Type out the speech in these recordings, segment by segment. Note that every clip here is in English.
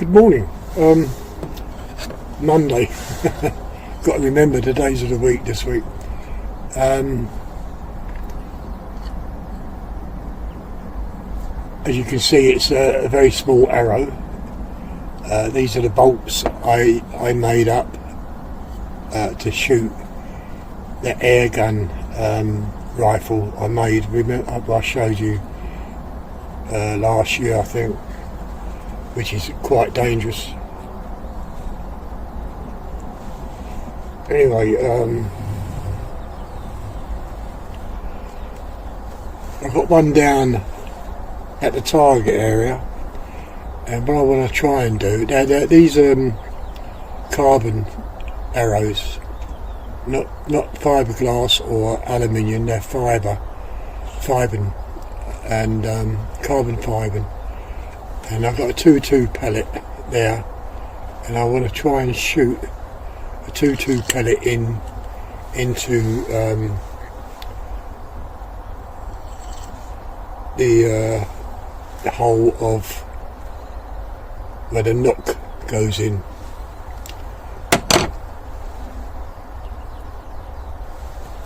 Good morning. Monday. Got to remember the days of the week this week. As you can see, it's a very small arrow. These are the bolts I made up to shoot the air gun rifle I made. Remember, I showed you last year, I think, which is quite dangerous. Anyway, I've got one down at the target area, and what I want to try and do, these carbon arrows, not fiberglass or aluminium, they're fibre and carbon fibre. And I've got a 2-2 pellet there, and I want to try and shoot a 2-2 pellet into the hole of where the nook goes in.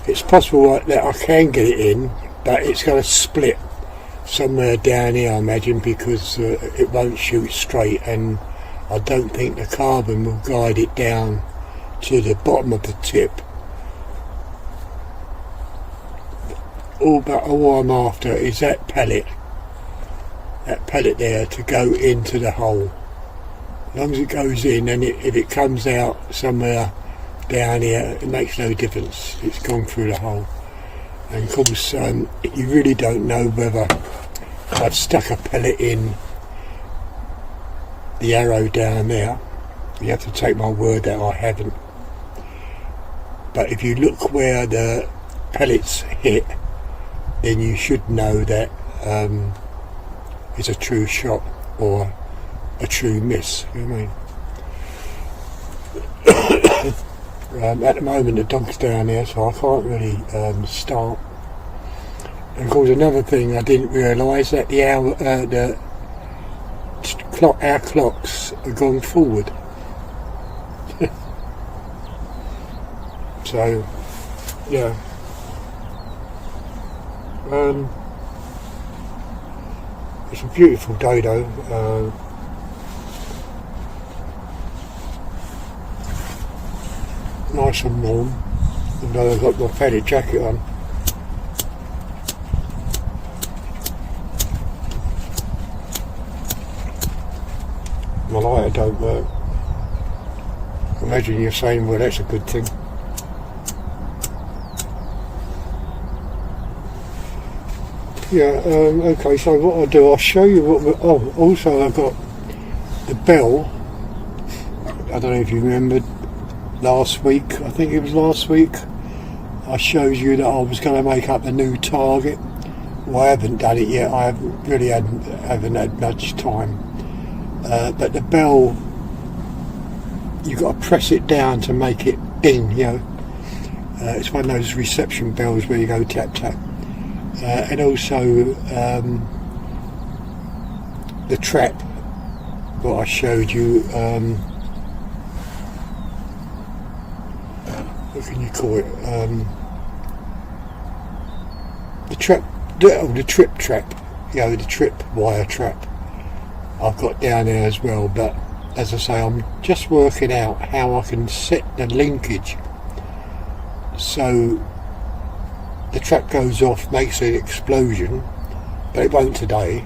It's possible that I can get it in, but it's going to split somewhere down here, I imagine, because it won't shoot straight, and I don't think the carbon will guide it down to the bottom of the tip. All I'm after is that pellet there to go into the hole. As long as it goes in, and if it comes out somewhere down here, it makes no difference. It's gone through the hole. And of course, you really don't know whether I've stuck a pellet in the arrow down there. You have to take my word that I haven't. But if you look where the pellets hit, then you should know that it's a true shot or a true miss. You know what I mean? At the moment the dog's down there, so I can't really start. And of course, another thing I didn't realise, that our clocks are gone forward. So yeah, it's a beautiful day though. Nice and warm, even though I've got my padded jacket on. My lighter don't work. Imagine you're saying, well, that's a good thing. Yeah, okay, so what I'll do, I'll show you what also I've got the bell. I don't know if you remembered last week, I think it was last week, I showed you that I was going to make up a new target. Well, I haven't done it yet, I haven't had much time. But the bell, you've got to press it down to make it ding, you know. It's one of those reception bells where you go tap tap. And also the trap, what I showed you, what can you call it? The trip trap, you know, the trip wire trap. I've got down there as well, but as I say, I'm just working out how I can set the linkage so the trap goes off, makes an explosion, but it won't today,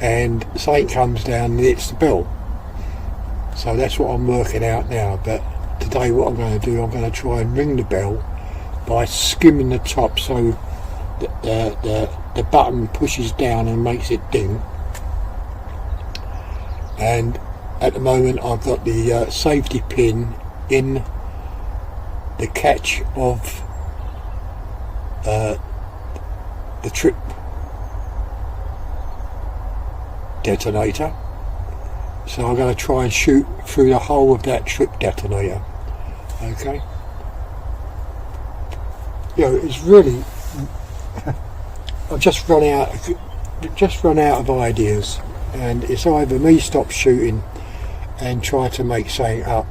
and something comes down and hits the bell. So that's what I'm working out now. But today what I'm going to do, I'm going to try and ring the bell by skimming the top so the button pushes down and makes it ding. And at the moment I've got the safety pin in the catch of the trip detonator, so I'm going to try and shoot through the whole of that trip detonator. Okay, you know, it's really I've just run out of ideas, and it's either me stop shooting and try to make something up,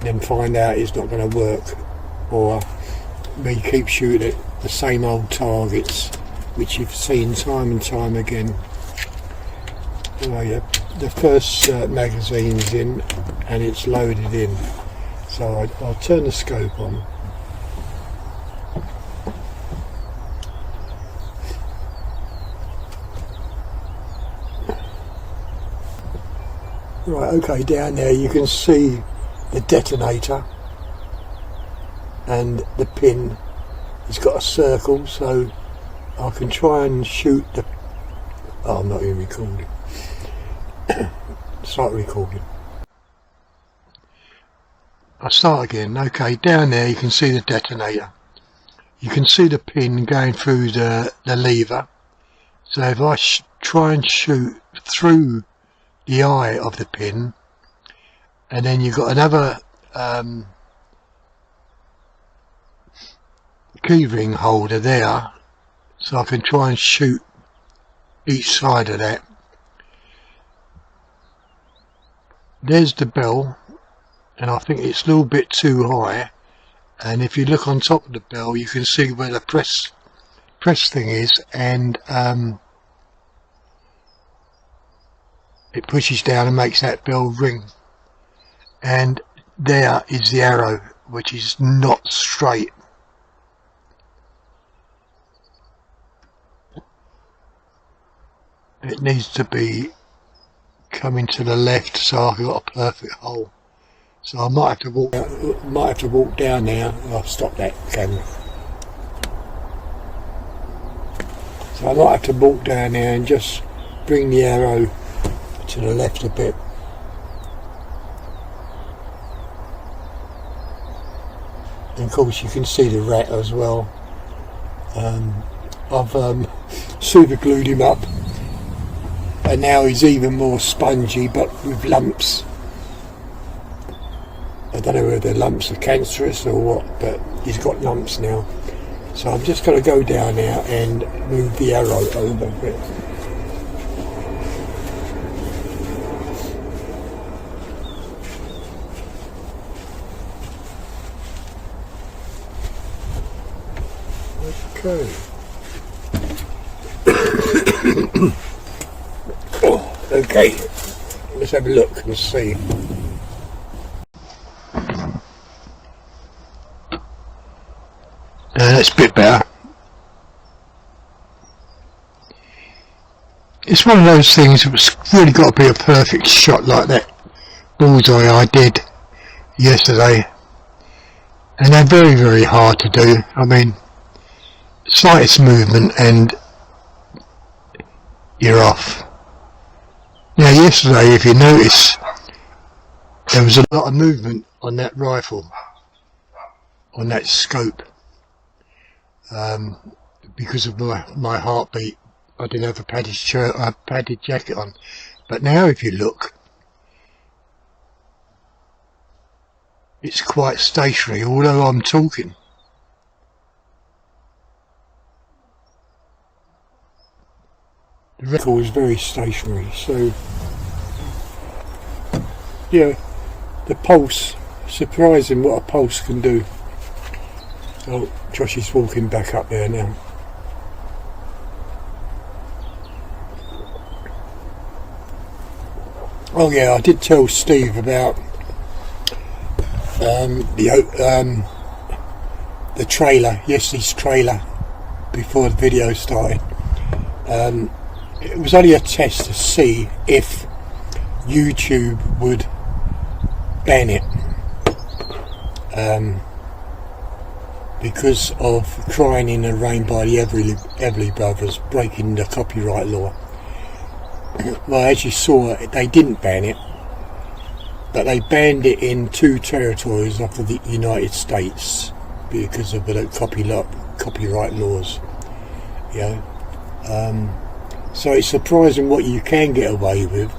then find out it's not going to work, or me keep shooting at the same old targets which you've seen time and time again. Oh yeah, the first magazine's in and it's loaded in, so I'll turn the scope on. Right, okay, down there you can see the detonator and the pin. It's got a circle, so I can try and shoot the... Oh, I'm not even recording. Start recording. I'll start again. Okay, down there you can see the detonator. You can see the pin going through the lever. So if I try and shoot through the eye of the pin, and then you've got another keyring holder there, so I can try and shoot each side of that. There's the bell, and I think it's a little bit too high, and if you look on top of the bell you can see where the press thing is, and it pushes down and makes that bell ring. And there is the arrow, which is not straight. It needs to be coming to the left, so I've got a perfect hole. So I might have to walk down now. I'll stop that camera. So I might have to walk down there and just bring the arrow to the left a bit. And of course you can see the rat as well. I've super glued him up, and now he's even more spongy but with lumps. I don't know whether the lumps are cancerous or what, but he's got lumps now. So I'm just going to go down there and move the arrow over a bit. Okay. Okay, let's have a look and see. That's a bit better. It's one of those things that's really got to be a perfect shot like that bullseye I did yesterday, and they're very, very hard to do. I mean, slightest movement and you're off. Now yesterday, if you notice, there was a lot of movement on that rifle, on that scope, because of my heartbeat. I didn't have a padded jacket on, but now if you look, it's quite stationary, although I'm talking. The record is very stationary, so yeah, the pulse, surprising what a pulse can do. Oh, Josh is walking back up there now. Oh yeah, I did tell Steve about the trailer, yesterday's trailer, before the video started. It was only a test to see if YouTube would ban it, because of Crying in the Rain by the Everly Brothers breaking the copyright law. Well, as you saw, they didn't ban it, but they banned it in 2 territories of the United States because of the copyright laws. You know, so it's surprising what you can get away with.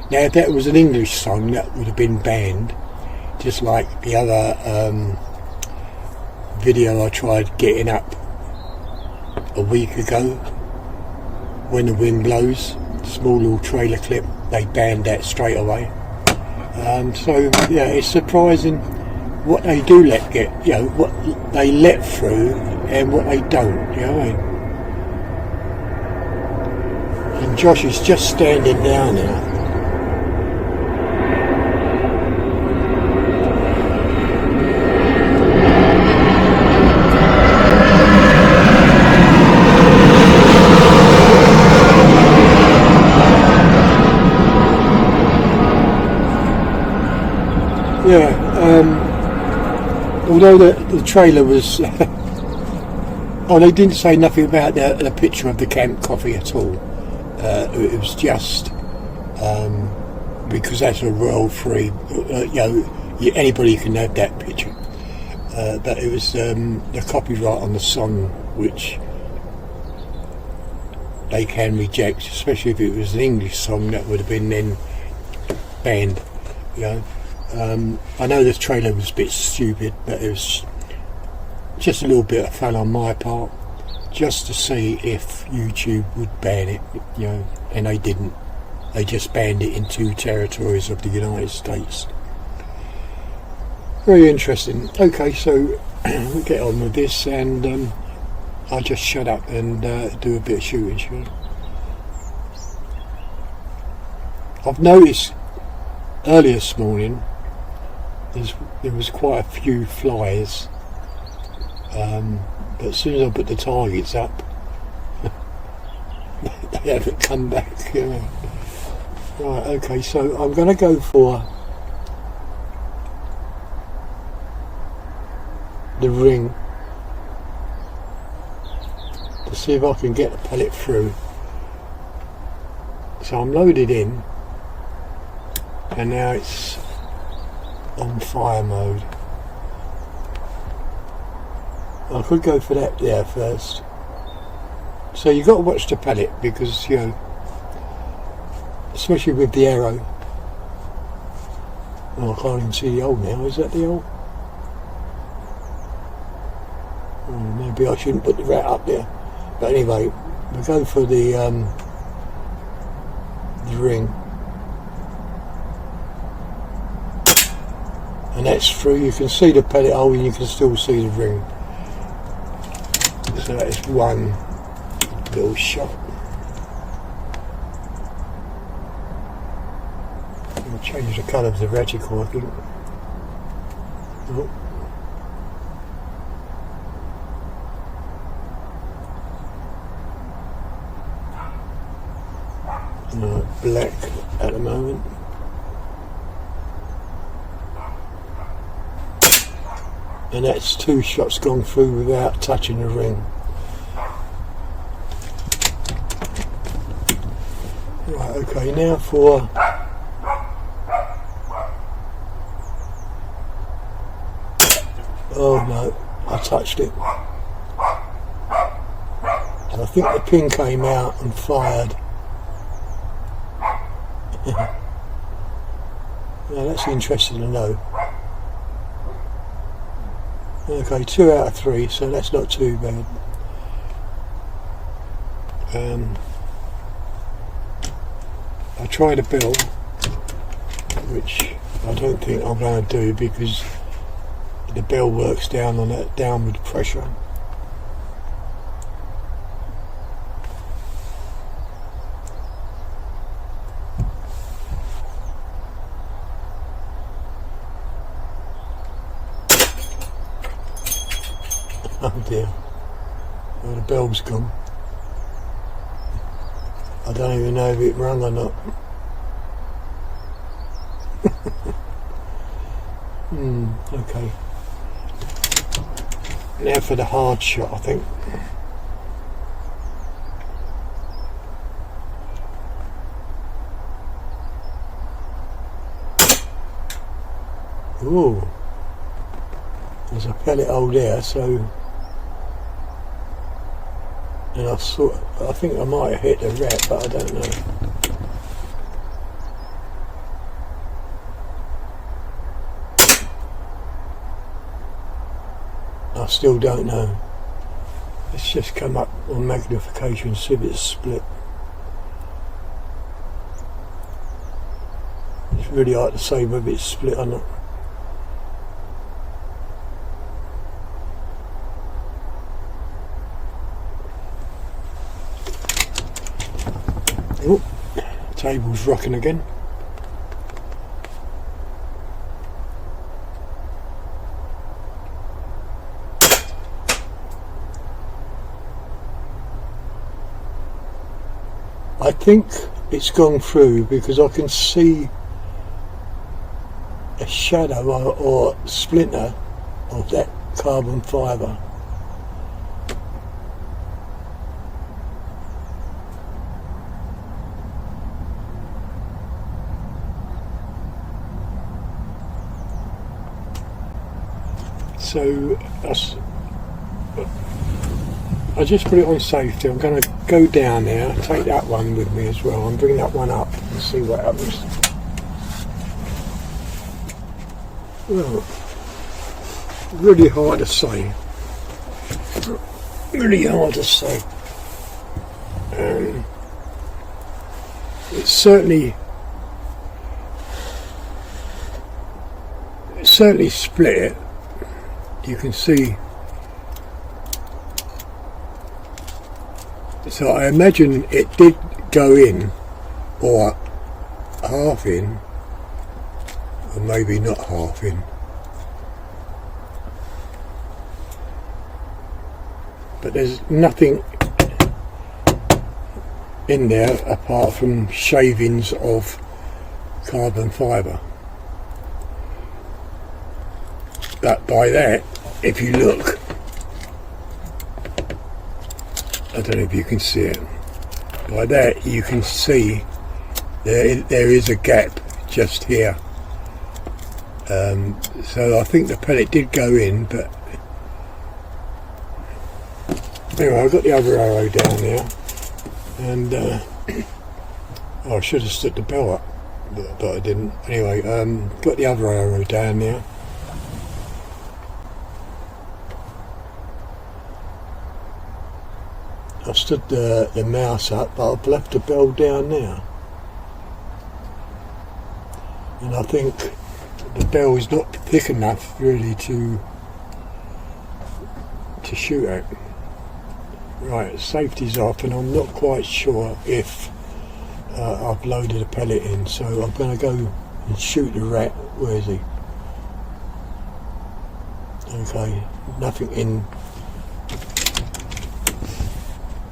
Now, if that was an English song, that would have been banned, just like the other video I tried getting up a week ago, When the Wind Blows, small little trailer clip. they banned that straight away. So yeah, it's surprising what they do let get, what they let through and what they don't, you know what I mean? And Josh is just standing down there. Yeah, although the trailer was they didn't say nothing about the picture of the camp coffee at all. It was just because that's a royal free, anybody can have that picture. But it was the copyright on the song, which they can reject, especially if it was an English song that would have been then banned. I know the trailer was a bit stupid, but it was just a little bit of fun on my part, just to see if YouTube would ban it, and they didn't. They just banned it in 2 territories of the United States. Very interesting. Okay, so we'll get on with this, and I'll just shut up and do a bit of shooting, shall I? I've noticed earlier this morning there was quite a few flies, but as soon as I put the targets up, they haven't come back. Right, okay, so I'm going to go for the ring to see if I can get the pellet through. So I'm loaded in, and now it's on fire mode. I could go for that there first. So you've got to watch the pellet, because especially with the arrow. Oh, I can't even see the hole now. Is that the hole? Maybe I shouldn't put the rat up there. But anyway, we go for the ring. And that's through. You can see the pellet hole and you can still see the ring. So that is one little shot. I'll change the colour of the reticle, I think. Oh. No, black at the moment. And that's 2 shots gone through without touching the ring. Right, okay, now for oh no, I touched it. And I think the pin came out and fired. Now that's interesting to know. Okay, 2 out of 3, so that's not too bad. I tried a bell, which I don't think I'm going to do, because the bell works down on that downward pressure. Oh dear, well, the bell's gone. I don't even know if it rung or not. Okay. Now for the hard shot, I think. Ooh. There's a pellet hole there, so... And I think I might have hit the rat, but I don't know. I still don't know. Let's just come up on magnification, see if it's split. really hard to say whether it's split or not. Oh, table's rocking again. I think it's gone through because I can see a shadow or splinter of that carbon fibre. So I just put it on safety. I'm going to go down there, take that one with me as well, and bring that one up and see what happens. Well, really hard to say. Really hard to say. It's certainly split. You can see. So I imagine it did go in, or half in, or maybe not half in. But there's nothing in there apart from shavings of carbon fibre. But by that, if you look, I don't know if you can see it. By that you can see there is a gap just here. So I think the pellet did go in, but anyway, I've got the other arrow down there, and I should have stood the bell up, but I didn't. Anyway, got the other arrow down there. I stood the mouse up, but I've left the bell down there, and I think the bell is not thick enough really to shoot at. Right, safety's off, and I'm not quite sure if I've loaded a pellet in, so I'm going to go and shoot the rat. Where is he? Okay, nothing in.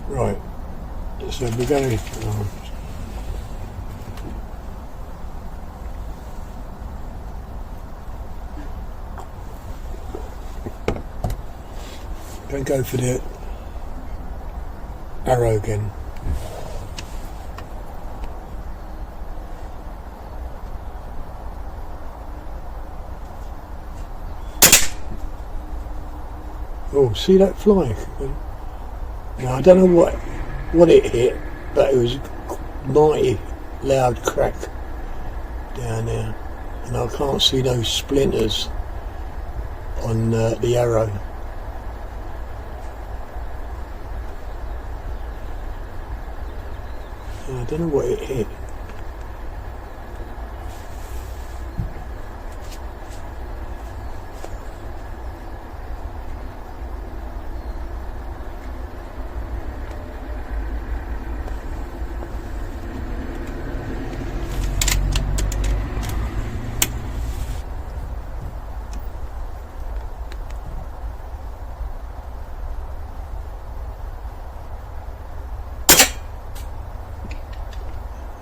Right, so we're going to go for the arrow again. Oh, see that fly? Now I don't know what it hit, but it was a mighty loud crack down there, and I can't see those splinters on the arrow. And I don't know what it hit.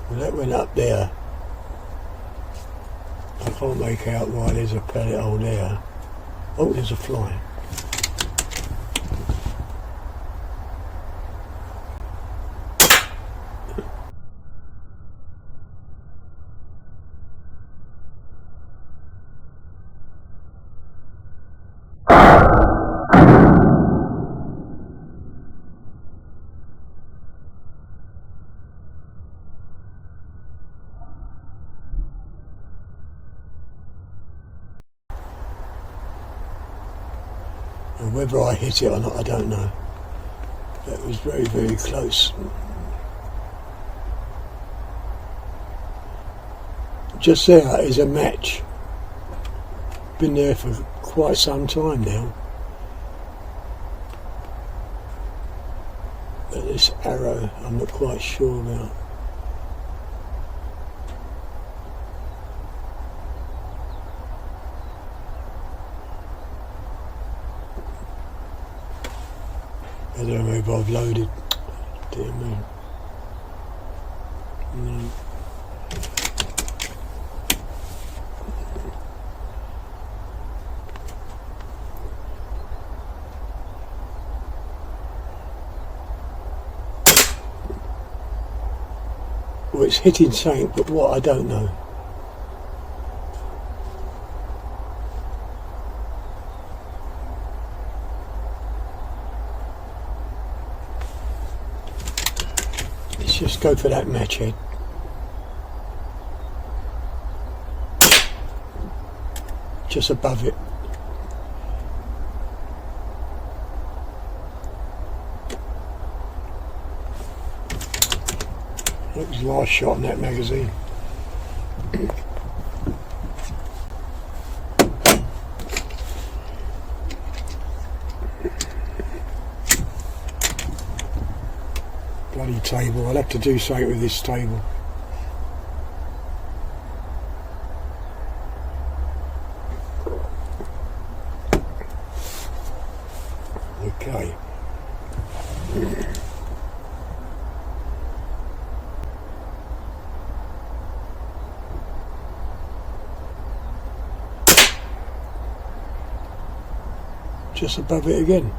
Well, that went up there. I can't make out why there's a pellet hole there. Oh, there's a fly. And whether I hit it or not, I don't know. That was very, very close. Just there is a match. Been there for quite some time now. But this arrow, I'm not quite sure about. I don't know if I've loaded. Dear me. No. Well, it's hitting something, but what I don't know. Let's just go for that match head. Just above it. That was the last shot in that magazine. Bloody table, I'll have to do something with this table. Okay. Just above it again.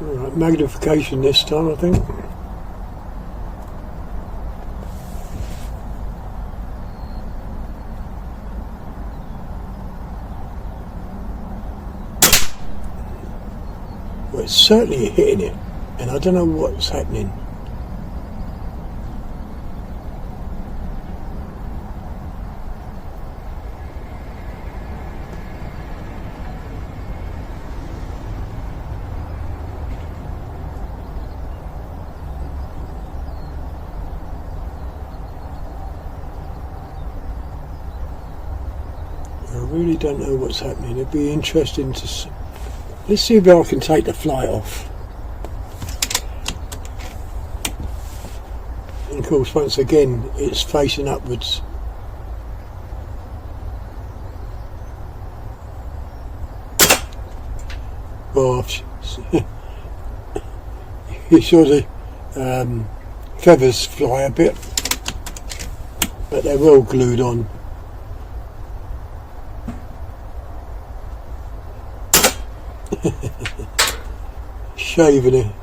Alright, magnification this time, I think. Well, it's certainly hitting it, and I don't know what's happening. I really don't know what's happening. It'd be interesting to see. Let's see if I can take the flight off. And of course, once again, it's facing upwards. Well, you saw the feathers fly a bit, but they're well glued on.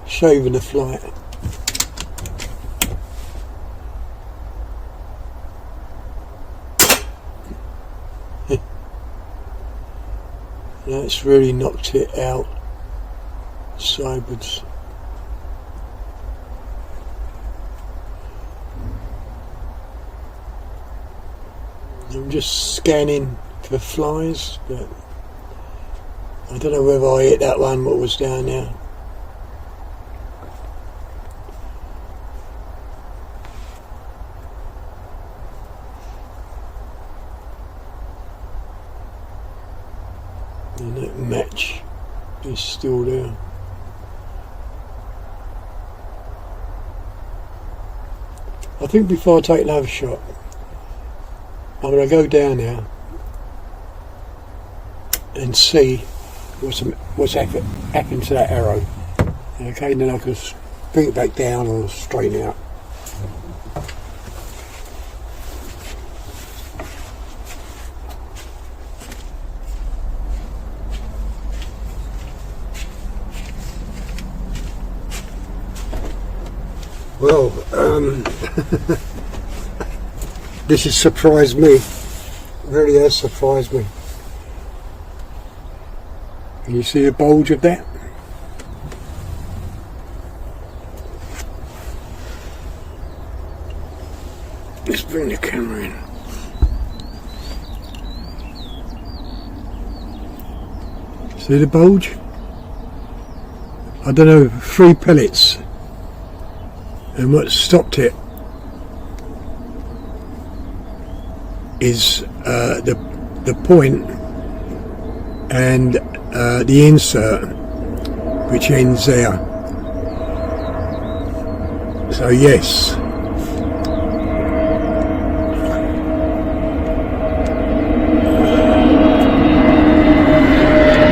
shaving the flight. That's really knocked it out sideways. I'm just scanning for flies, but I don't know whether I hit that one what was down there. And that match is still there. I think before I take another shot, I'm going to go down there and see what's happened to that arrow. Okay, and then I can bring it back down or straighten it out. Well, this has surprised me. It really has surprised me. Can you see the bulge of that? Let's bring the camera in. See the bulge? I don't know, 3 pellets. And what stopped it is the point and the insert which ends there. So yes,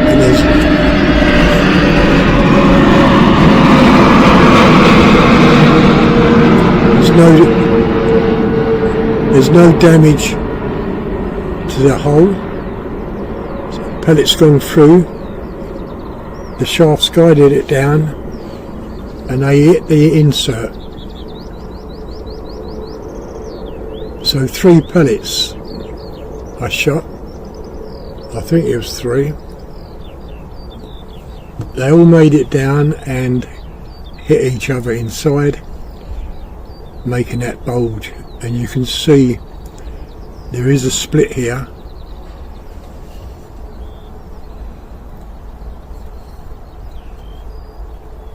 and there's no damage to the hole. So the pellet's gone through, the shaft's guided it down, and they hit the insert. So 3 pellets I shot. I think it was 3. They all made it down and hit each other inside, making that bulge. And you can see there is a split here.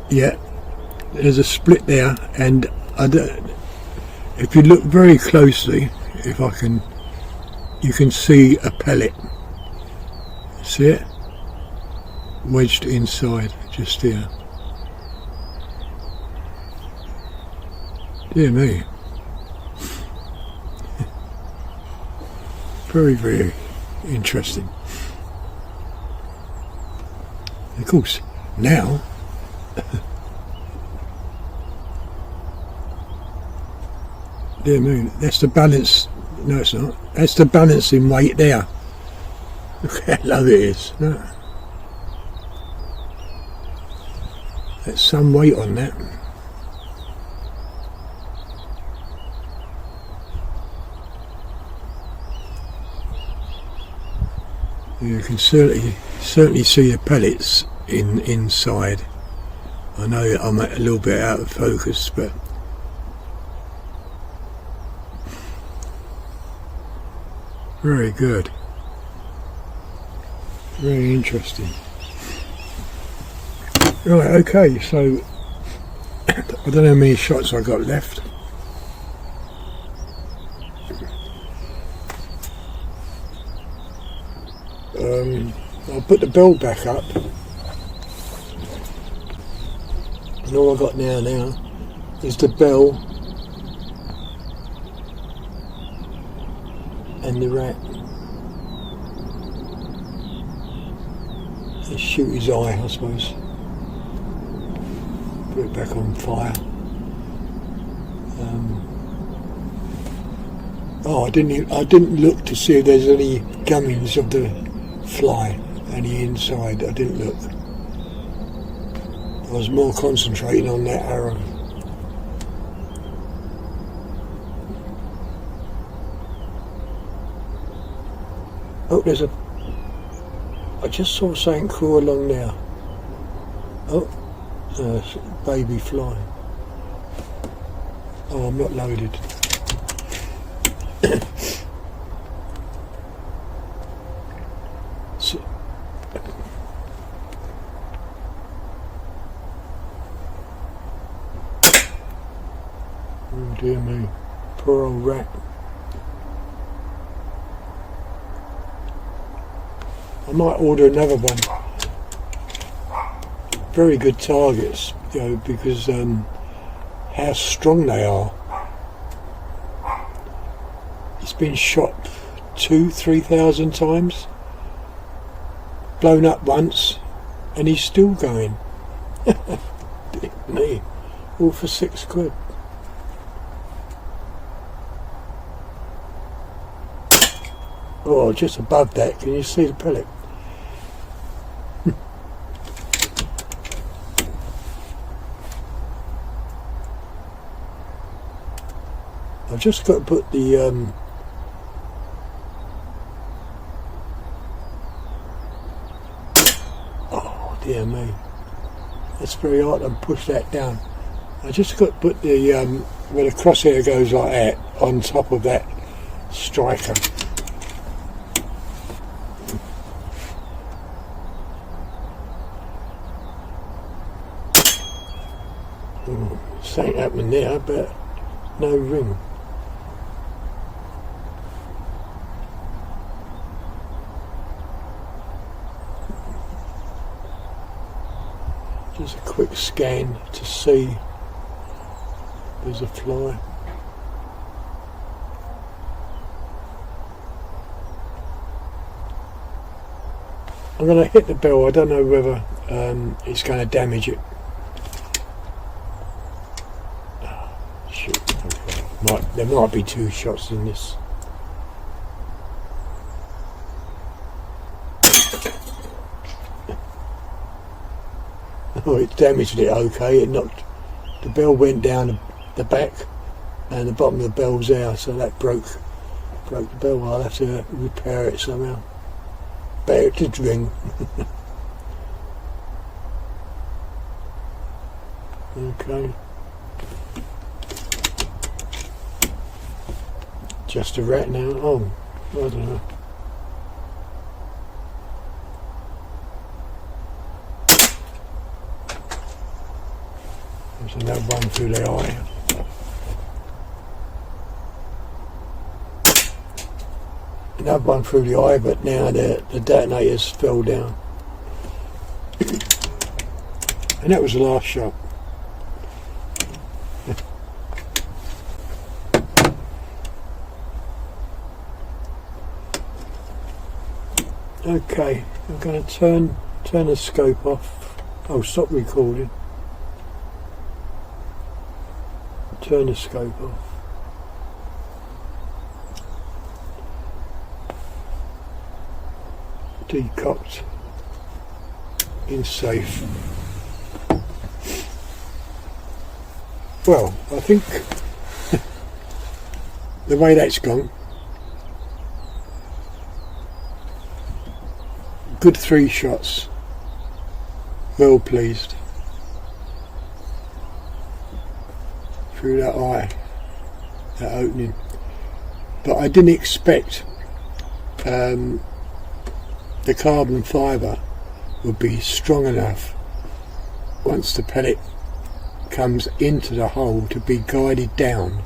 Yeah, there's a split there, and if you look very closely, if I can, you can see a pellet. See it? Wedged inside, just here. Dear me. Very, very interesting. Of course, now dear me, that's the balance. No, it's not. That's the balancing weight there. Look how low it is. No. There's some weight on that. You can certainly see the pellets inside. I know I'm a little bit out of focus, but very good. Very interesting. Right, okay, so I don't know how many shots I got left. I'll put the bell back up, and all I've got now is the bell and the rat. Let's shoot his eye, I suppose. Put it back on fire. I didn't look to see if there's any gummings of the fly, any inside. I didn't look. I was more concentrating on that arrow. Oh, I just saw something crawl along there. Oh, baby fly. Oh, I'm not loaded. Oh dear me, poor old rat. I might order another one. Very good targets, you know, because how strong they are. It's been shot 2,000-3,000 times, blown up once, and he's still going. Dear me, all for £6. Oh, just above that, can you see the pellet? I've just got to put the oh dear me, that's very hard to push that down. I just got to put the where the crosshair goes like that on top of that striker. Something happened there, but no ring. Just a quick scan to see there's a fly. I'm going to hit the bell. I don't know whether it's going to damage it. Oh, shoot. Okay. There might be 2 shots in this. Oh, it damaged it okay. It knocked, the bell went down the back and the bottom of the bell's out, so that broke the bell. I'll have to repair it somehow. Better it did ring. Okay. Just a rat now. Oh, I don't know. There's another one through the eye. Another one through the eye, but now the detonators fell down. And that was the last shot. Okay, I'm going to turn the scope off. Oh, stop recording. Turn the scope off. Decocked in safe. Well, I think the way that's gone, good 3 shots, well pleased. Through that eye, that opening. But I didn't expect the carbon fibre would be strong enough once the pellet comes into the hole to be guided down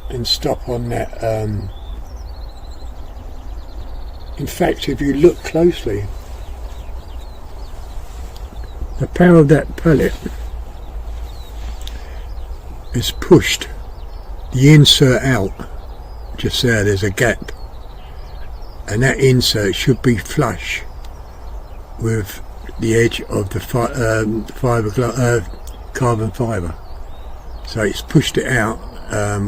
and stop on that. In fact, if you look closely, the power of that pellet has pushed the insert out. Just there's a gap, and that insert should be flush with the edge of the carbon fibre. So it's pushed it out.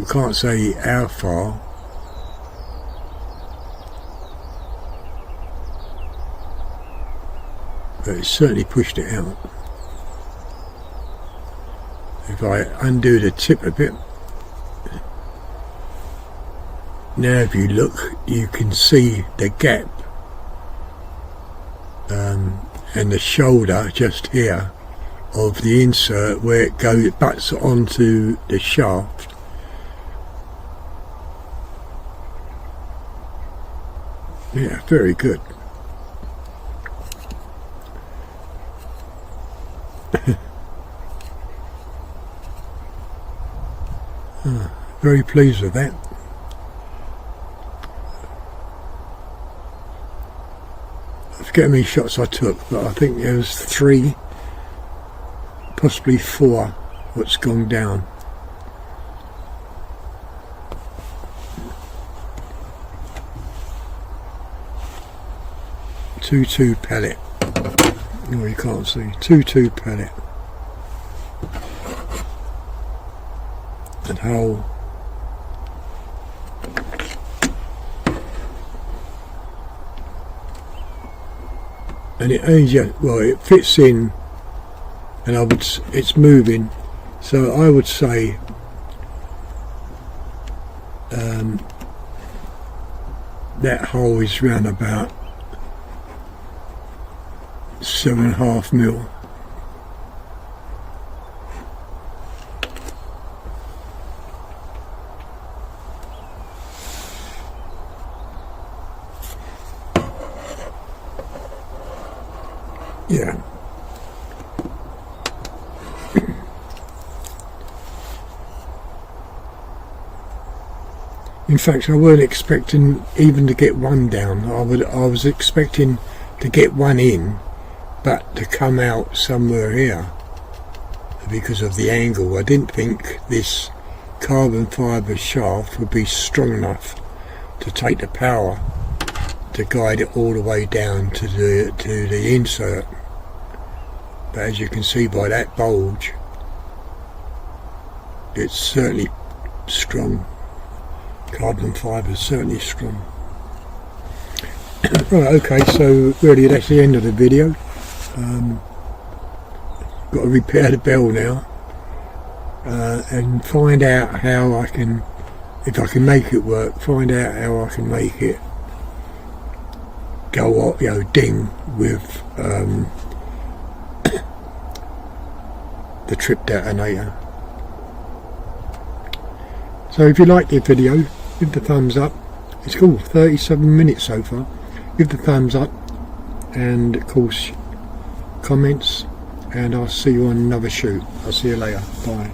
Can't say how far. But it's certainly pushed it out. If I undo the tip a bit, now if you look, you can see the gap and the shoulder just here of the insert where it butts onto the shaft. Yeah, very good. Very pleased with that. I forget how many shots I took, but I think there was 3, possibly 4 what's gone down. .22 pellet. No, you can't see. .22 pellet. And hole. And it fits in, and it's moving, so I would say that hole is round about 7.5 mil. Yeah. In fact, I weren't expecting even to get one down. I was expecting to get one in, but to come out somewhere here because of the angle. I didn't think this carbon fibre shaft would be strong enough to take the power to guide it all the way down to the insert. But as you can see by that bulge, it's certainly strong. Carbon fibre is certainly strong. Right, okay, so really that's the end of the video. Got to repair the bell now and find out how I can, if I can make it work, find out how I can make it go up, ding with the trip detonator. So if you like this video, give the thumbs up. It's cool, 37 minutes so far. Give the thumbs up and of course comments, and I'll see you on another shoot. I'll see you later. Bye.